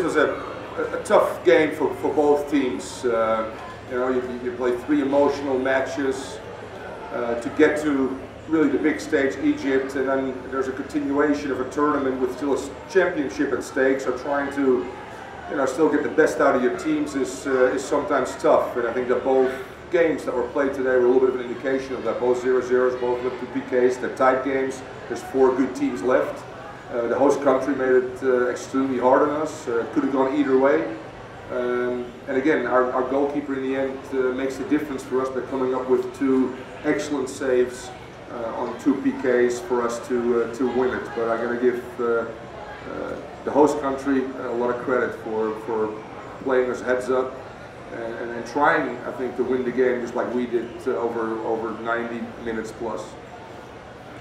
was a tough game for both teams. You know, you play 3 emotional matches to get to really the big stage, Egypt, and then there's a continuation of a tournament with still a championship at stake. So trying to, you know, still get the best out of your teams is sometimes tough. And I think that both games that were played today were a little bit of an indication of that. Both 0-0s, both with the PKs. They're tight games. There's 4 good teams left. The host country made it extremely hard on us. Could have gone either way. And again, our goalkeeper in the end makes the difference for us by coming up with 2 excellent saves on 2 PKs for us to win it. But I'm going to give the host country a lot of credit for playing us heads up and trying, I think, to win the game just like we did over 90 minutes plus.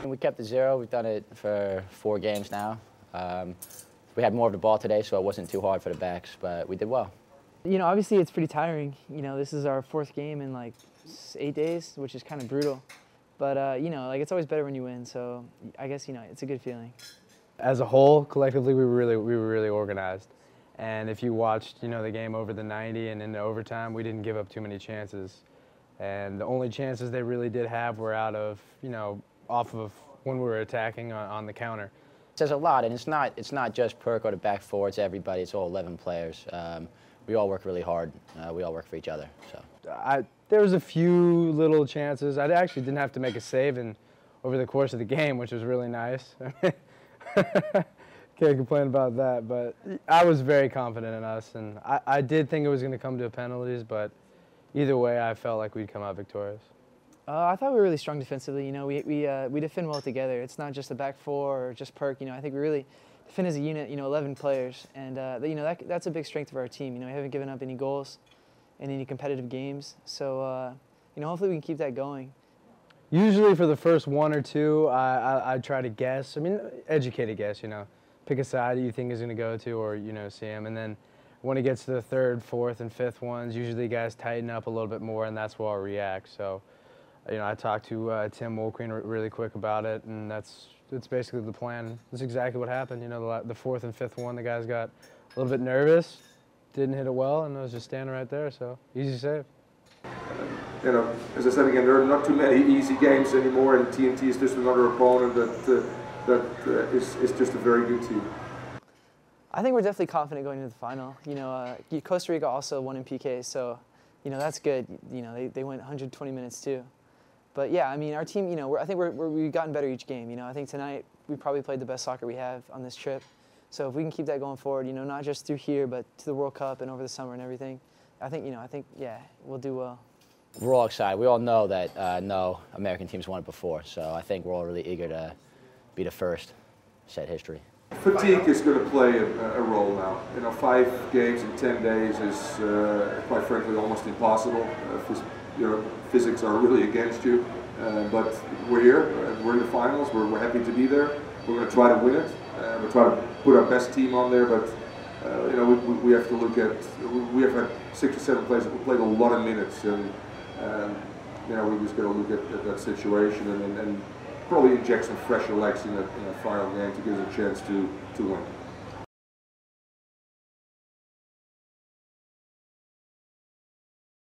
We kept the 0. We've done it for 4 games now. We had more of the ball today, so it wasn't too hard for the backs, but we did well. You know, obviously it's pretty tiring. You know, this is our 4th game in like 8 days, which is kind of brutal. But, you know, like it's always better when you win, so I guess, you know, it's a good feeling. As a whole, collectively, we were really organized. And if you watched, you know, the game over the 90 and into overtime, we didn't give up too many chances. And the only chances they really did have were out of, you know, off of when we were attacking on the counter. It says a lot, and it's not just Perk or the back 4, it's everybody, it's all 11 players. We all work really hard, we all work for each other. So there was a few little chances. I actually didn't have to make a save over the course of the game, which was really nice. Can't complain about that, but I was very confident in us, and I did think it was going to come to penalties, but either way, I felt like we'd come out victorious. I thought we were really strong defensively. You know, we defend well together. It's not just the back 4 or just Perk. You know, I think we really defend as a unit. You know, 11 players, and you know that's a big strength of our team. You know, we haven't given up any goals in any competitive games. So you know, hopefully we can keep that going. Usually for the first 1 or 2, I try to guess. I mean, educated guess. You know, pick a side that you think is going to go to, or you know, see him, and then when it gets to the 3rd, 4th, and 5th ones, usually guys tighten up a little bit more, and that's where I'll react. So. You know, I talked to Tim Wolqueen really quick about it, and that's basically the plan. That's exactly what happened. You know, the 4th and 5th one, the guys got a little bit nervous, didn't hit it well, and I was just standing right there, so easy save. You know, as I said again, there are not too many easy games anymore, and TNT is just another opponent that is just a very good team. I think we're definitely confident going into the final. You know, Costa Rica also won in PK, so you know that's good. You know, they went 120 minutes too. But yeah, I mean, our team, you know, I think we've gotten better each game. You know, I think tonight we probably played the best soccer we have on this trip. So if we can keep that going forward, you know, not just through here, but to the World Cup and over the summer and everything, I think, yeah, we'll do well. We're all excited. We all know that no American teams won it before, so I think we're all really eager to be the first, set history. Fatigue is going to play a role now. You know, 5 games in 10 days is, quite frankly, almost impossible. You know, physics are really against you, but we're here, we're in the finals, we're happy to be there. We're going to try to win it, we'll try to put our best team on there, but you know, we have to look at, we have had 6 or 7 players that played a lot of minutes, and you know, we just got to look at that situation and probably inject some fresher legs in that final game to give us a chance to win.